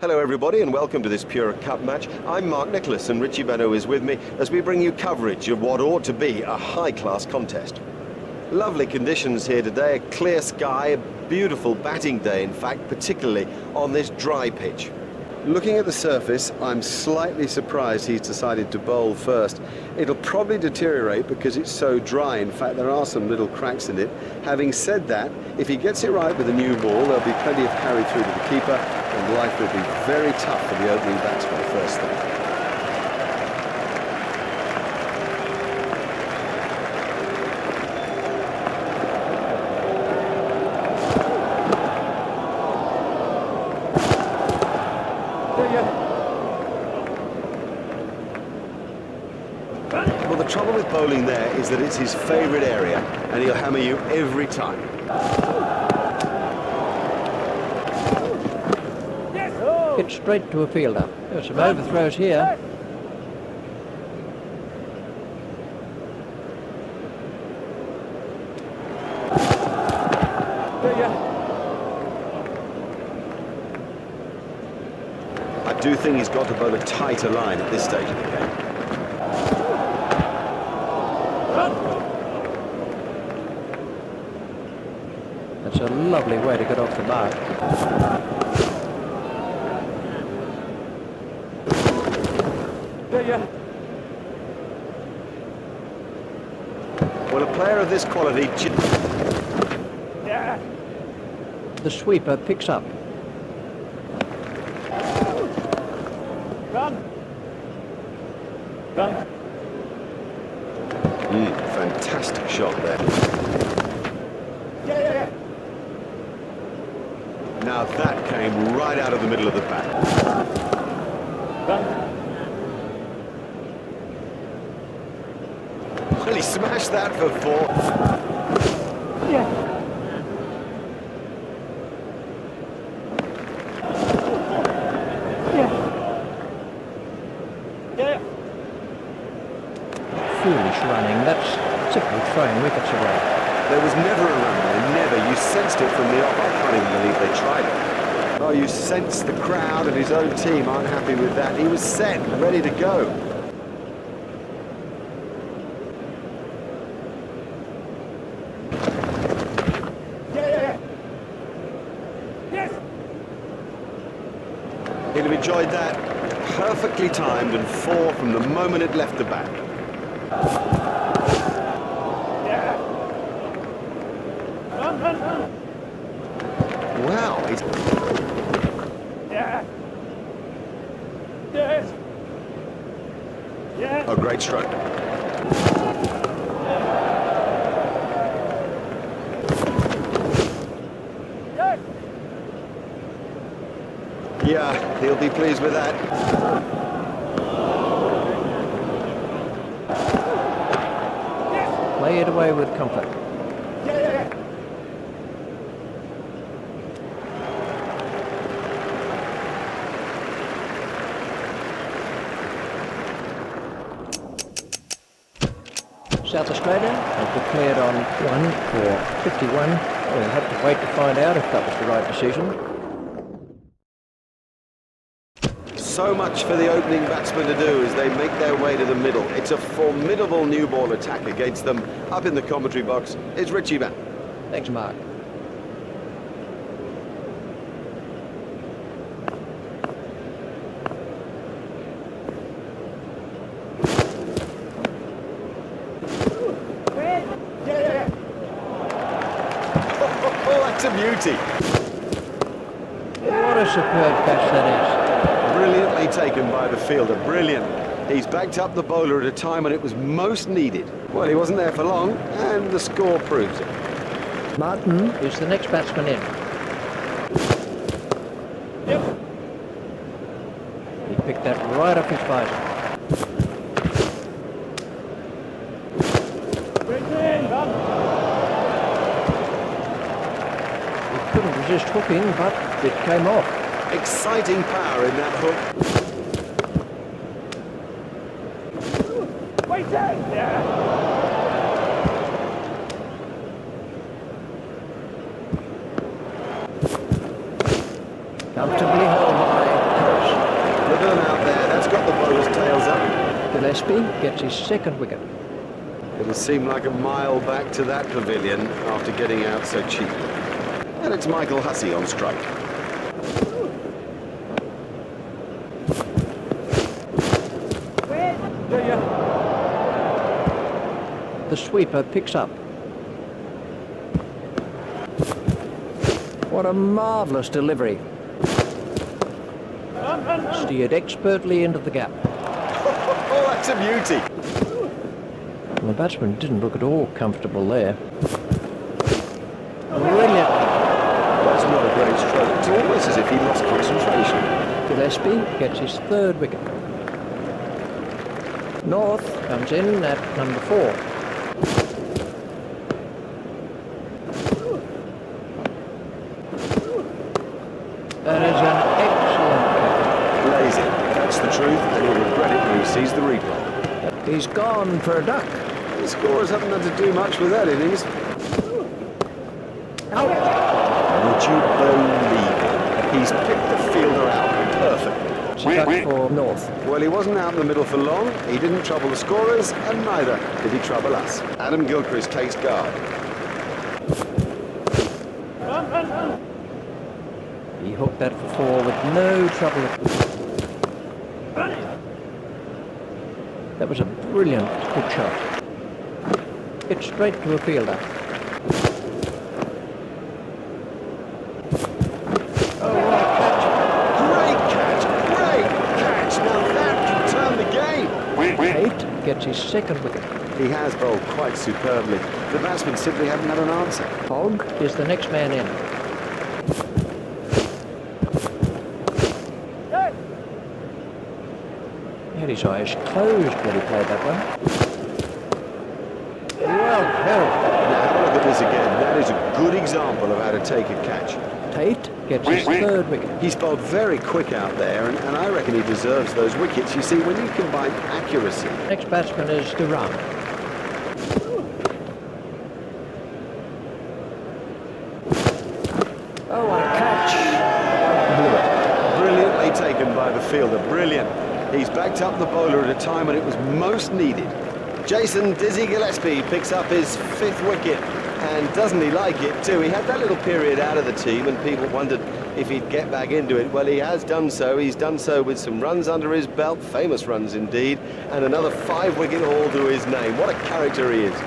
Hello everybody and welcome to this PURA Cup match. I'm Mark Nicholas and Richie Benno is with me as we bring you coverage of what ought to be a high-class contest. Lovely conditions here today, a clear sky, a beautiful batting day in fact, particularly on this dry pitch. Looking at the surface, I'm slightly surprised he's decided to bowl first. It'll probably deteriorate because it's so dry. In fact, there are some little cracks in it. Having said that, if he gets it right with a new ball, there'll be plenty of carry through to the keeper, and life will be very tough for the opening batsman first thing. Well, the trouble with bowling there is that it's his favourite area, and he'll hammer you every time. Hit straight to a fielder. There's some overthrows here. I do think he's got to bowl a tighter line at this stage of the game. That's a lovely way to get off the mark. Well, a player of this quality... The sweeper picks up. Fantastic shot there. Now that came right out of the middle of the bat. Well, he smashed that for four. Foolish running. That's simply throwing wickets away. There was never a run there, never. You sensed it from the off. I can't even believe they tried it. Oh, you sense the crowd and his own team aren't happy with that. He was set, ready to go. He'd have enjoyed that. Perfectly timed and four from the moment it left the bat. Wow, he's... Oh, great stroke. Yeah, he'll be pleased with that. Play it away with comfort. South Australia have declared on 1 for 51. We'll have to wait to find out if that was the right decision. So much for the opening batsmen to do as they make their way to the middle. It's a formidable new ball attack against them. Up in the commentary box is Richie Benno. Thanks, Mark. Oh, that's a beauty. What a superb catch that is. Brilliantly taken by the fielder, brilliant. He's backed up the bowler at a time when it was most needed. Well, he wasn't there for long, and the score proves it. Martin is the next batsman in. He picked that right off his visor. He couldn't resist hooking, but it came off. Exciting power in that hook. Comfortably held high. Gillespie gets his second wicket. It'll seem like a mile back to that pavilion after getting out so cheap. And it's Michael Hussey on strike. The sweeper picks up. What a marvellous delivery. Steered expertly into the gap. Oh, that's a beauty. And the batsman didn't look at all comfortable there. Brilliant. That's not a great stroke. It's almost as if he lost concentration. Gillespie gets his third wicket. North comes in at number 4. That is an excellent catch. Lazy. That's the truth, and he'll regret it when he sees the replay. He's gone for a duck. The scorers haven't had to do much with that innings. Out. Would you believe it? He's picked the fielder out perfectly. It's a duck for North. Well, he wasn't out in the middle for long, he didn't trouble the scorers, and neither did he trouble us. Adam Gilchrist takes guard. He hooked that for 4 with no trouble. That was a brilliant hook shot. It's straight to a fielder. Oh, what a catch. Great catch! Now that can turn the game! Tate gets his second wicket. He has bowled quite superbly. The batsmen simply haven't had an answer. Hogg is the next man in. He had his eyes closed when he played that one. Well held. Now look at this again. That is a good example of how to take a catch. Tate gets his third wicket. He's bowled very quick out there, and I reckon he deserves those wickets. You see, when you combine accuracy... Next batsman is Duran. Oh, what a catch. Brilliantly taken by the fielder. Brilliant. He's backed up the bowler at a time when it was most needed. Jason Dizzy Gillespie picks up his 5th wicket. And doesn't he like it too? He had that little period out of the team and people wondered if he'd get back into it. Well, he has done so. He's done so with some runs under his belt, famous runs indeed, and another 5-wicket haul to his name. What a character he is.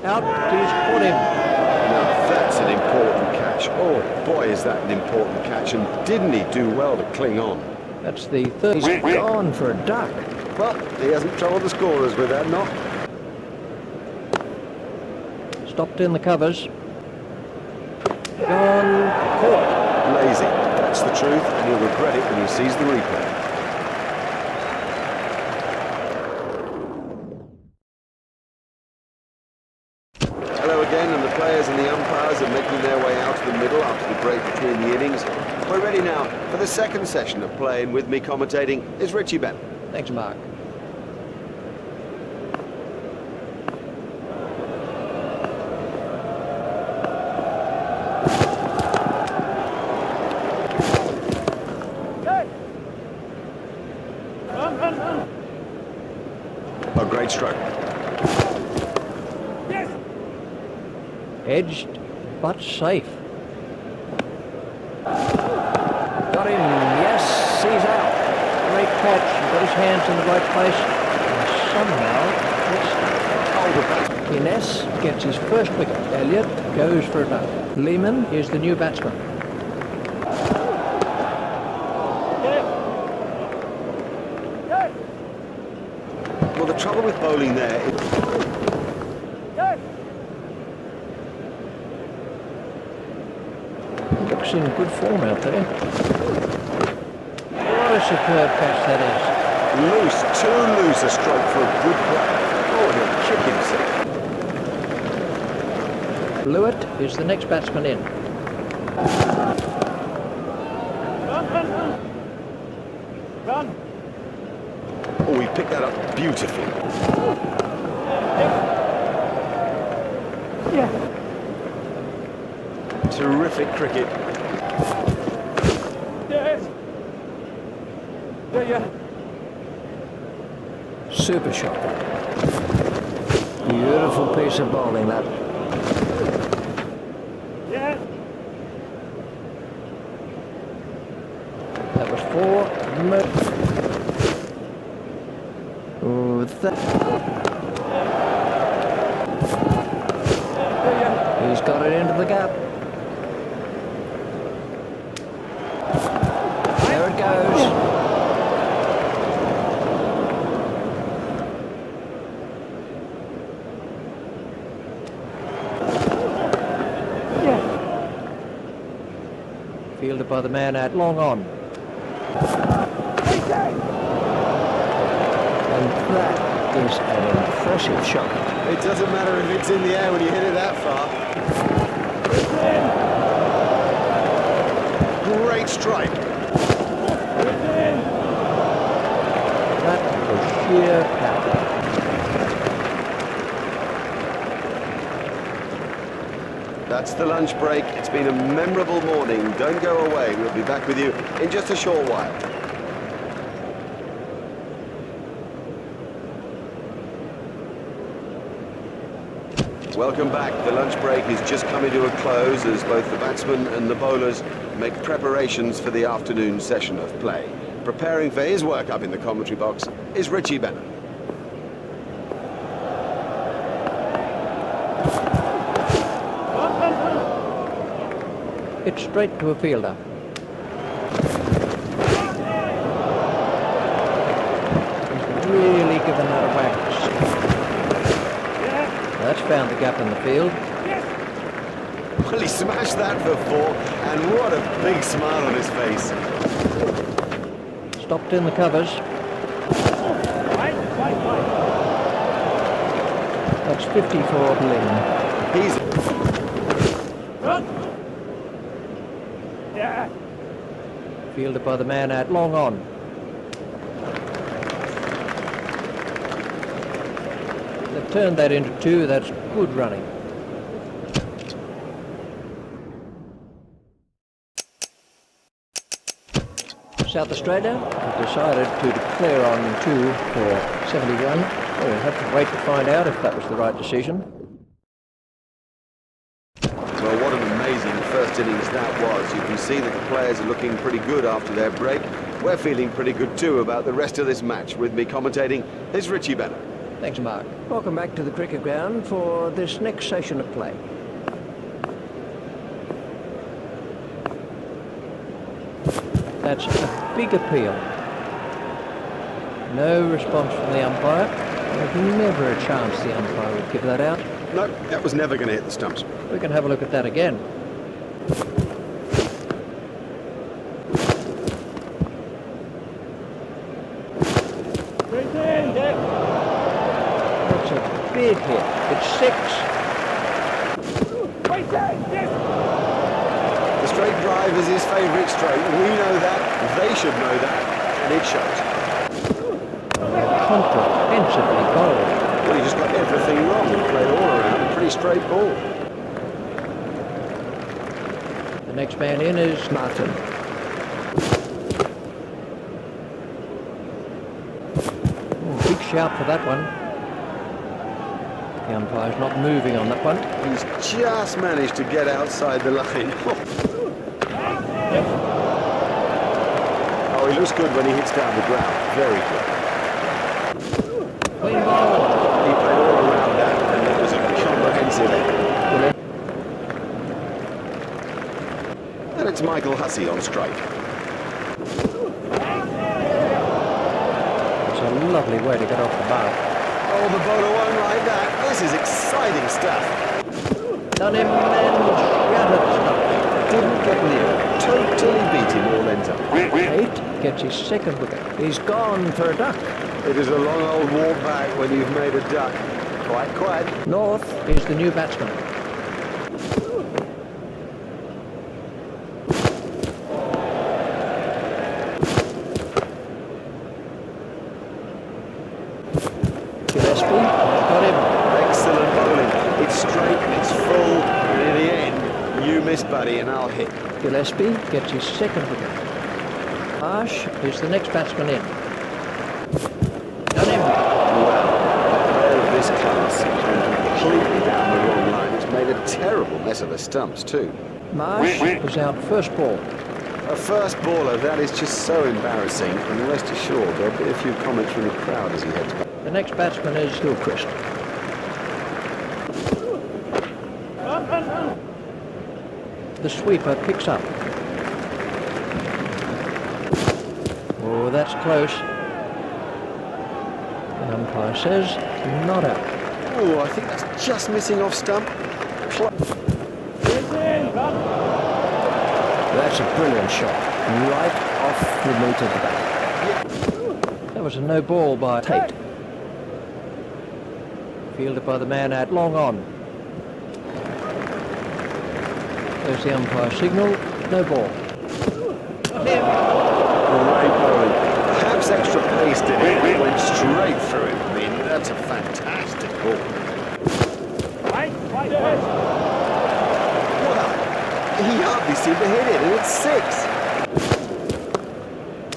Out, he's caught him. Now that's an important catch. Oh boy, is that an important catch, and didn't he do well to cling on? That's the third. He's gone for a duck. Well, he hasn't troubled the scorers with that knock. Stopped in the covers. Gone, caught. Lazy. That's the truth, and he'll regret it when he sees the replay. Hello again, and the players and the umpires are making their way out to the middle after the break between the innings. We're ready now for the second session of play, and with me commentating is Richie Bennett. Thanks, Mark. A great stroke. Edged, but safe. Got him, yes, he's out. Great catch, he got his hands in the right place, and somehow it's Ines gets his first wicket. Elliott goes for a duck. Lehman is the new batsman. Well, the trouble with bowling there is... Looks in good form out there. What a superb catch that is. Loose, too loose a stroke for a good player. Oh, and he'll kick Blewett is the next batsman in. Run! Oh, he picked that up beautifully. Yeah. Terrific cricket. Yes. Yeah. Super shot. Beautiful piece of bowling that. Yeah. That was 4. Oh, he's got it into the gap. There it goes. Fielded by the man at long on. And that is an impressive shot. It doesn't matter if it's in the air when you hit it that far. Great strike. That was sheer power. That's the lunch break. It's been a memorable morning. Don't go away. We'll be back with you in just a short while. Welcome back. The lunch break is just coming to a close as both the batsmen and the bowlers make preparations for the afternoon session of play. Preparing for his work up in the commentary box is Richie Bennett. It's straight to a fielder. He's really given that a whack. That's found the gap in the field. Well, he smashed that for 4, and what a big smile on his face. Stopped in the covers. That's 50 for Lynn. He's... Yeah. Fielded by the man at long on. They've turned that into 2. That's good running. South Australia have decided to declare on 2 for 71. Well, we'll have to wait to find out if that was the right decision. Well, what an amazing first innings that was. You can see that the players are looking pretty good after their break. We're feeling pretty good too about the rest of this match. With me commentating is Richie Bennett. Thanks, Mark. Welcome back to the cricket ground for this next session of play. That's a big appeal. No response from the umpire. There's never a chance the umpire would give that out. No, that was never going to hit the stumps. We can have a look at that again. That's a big hit. It's 6. The straight drive is his favourite stroke. We know that, they should know that, and it shows. Comprehensively bowled. Well, he just got everything wrong and played all around a pretty straight ball. The next man in is Martin. Oh, big shout for that one. The umpire's not moving on that one. He's just managed to get outside the line. Oh, he looks good when he hits down the ground. Very good. Clean ball. He played all around that, and it was a comprehensive effort. And it's Michael Hussey on strike. It's a lovely way to get off the mark. Oh, the bowler won't like that. This is exciting stuff. Done him and shattered stuff. Didn't get near. Totally beat him all ends up. 8 gets his second wicket. He's gone for a duck. It is a long old walk back when you've made a duck. Quite. North is the new batsman. miss, buddy, and I'll hit. Gillespie gets his second wicket. Marsh is the next batsman in. Done him. Wow, a player of this class has gone completely down the wrong line. It's made a terrible mess of the stumps, too. Marsh is out first ball. A first baller, that is just so embarrassing, and rest assured there'll be a few comments from the crowd as he heads back. The next batsman is Hillcrest. The sweeper picks up. Oh, that's close. The umpire says not out. Oh, I think that's just missing off stump. That's a brilliant shot. Right off the meat of the bat. That was a no ball by Tate. Fielded by the man at long on. There's the umpire signal. No ball. Great bowling. Perhaps extra pace did it. It went straight through it. I mean, that's a fantastic ball. He hardly seemed to hit it, and it's 6.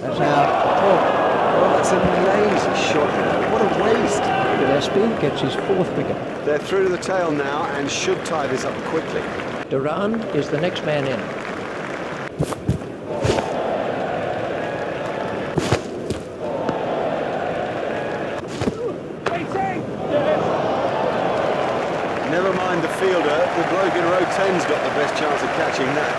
That's out. Oh, that's an amazing shot. What a waste. Gillespie gets his fourth wicket. They're through to the tail now and should tie this up quickly. Duran is the next man in. Never mind the fielder, the bloke in row 10's got the best chance of catching that.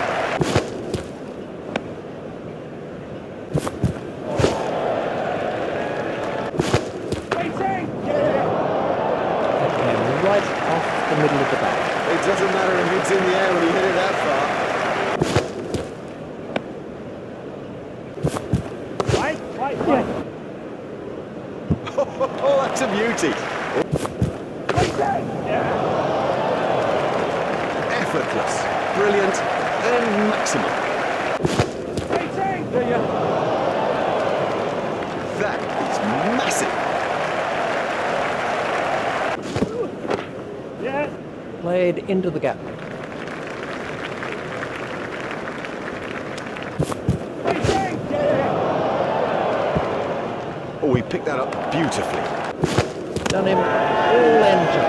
That came right off the middle of the bat. It doesn't matter if it's in the air when you hit it that far. Oh, that's a beauty. Effortless, brilliant, and maximum. That is massive. Played into the gap. Oh, he picked that up beautifully. Done him all ends up.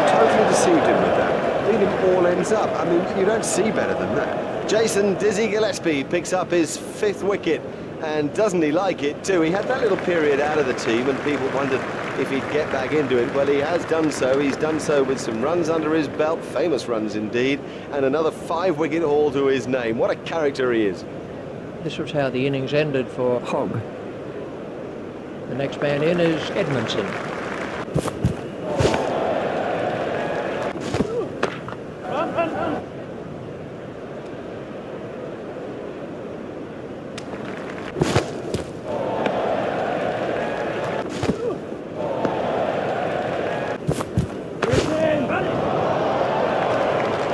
Totally deceived him with that. Lead him all ends up. I mean, you don't see better than that. Jason Dizzy Gillespie picks up his 5th wicket, and doesn't he like it too? He had that little period out of the team and people wondered if he'd get back into it. Well, he has done so. He's done so with some runs under his belt, famous runs indeed, and another 5-wicket haul to his name. What a character he is. This was how the innings ended for Hogg. The next man in is Edmondson.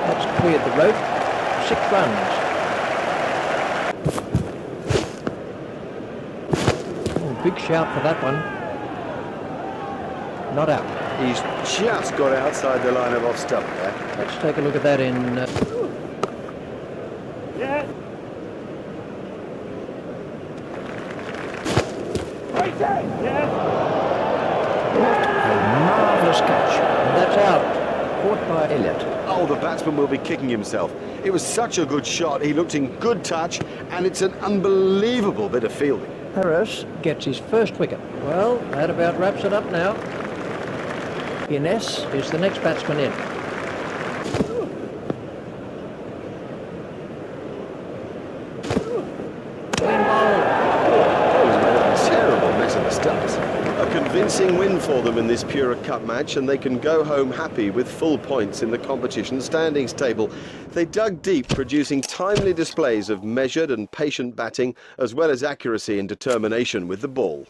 That's cleared the rope. 6 runs. Big shout for that one. Not out. He's just got outside the line of off stump there. Let's take a look at that in... A marvellous catch. And that's out. Caught by Elliott. Oh, the batsman will be kicking himself. It was such a good shot. He looked in good touch, and it's an unbelievable bit of fielding. Harris gets his first wicket. Well, that about wraps it up now. Innes is the next batsman in. Clean bowl. A terrible mess of the stumps. A convincing win for them in this PURA Cup match, and they can go home happy with full points in the competition standings table. They dug deep, producing timely displays of measured and patient batting, as well as accuracy and determination with the ball.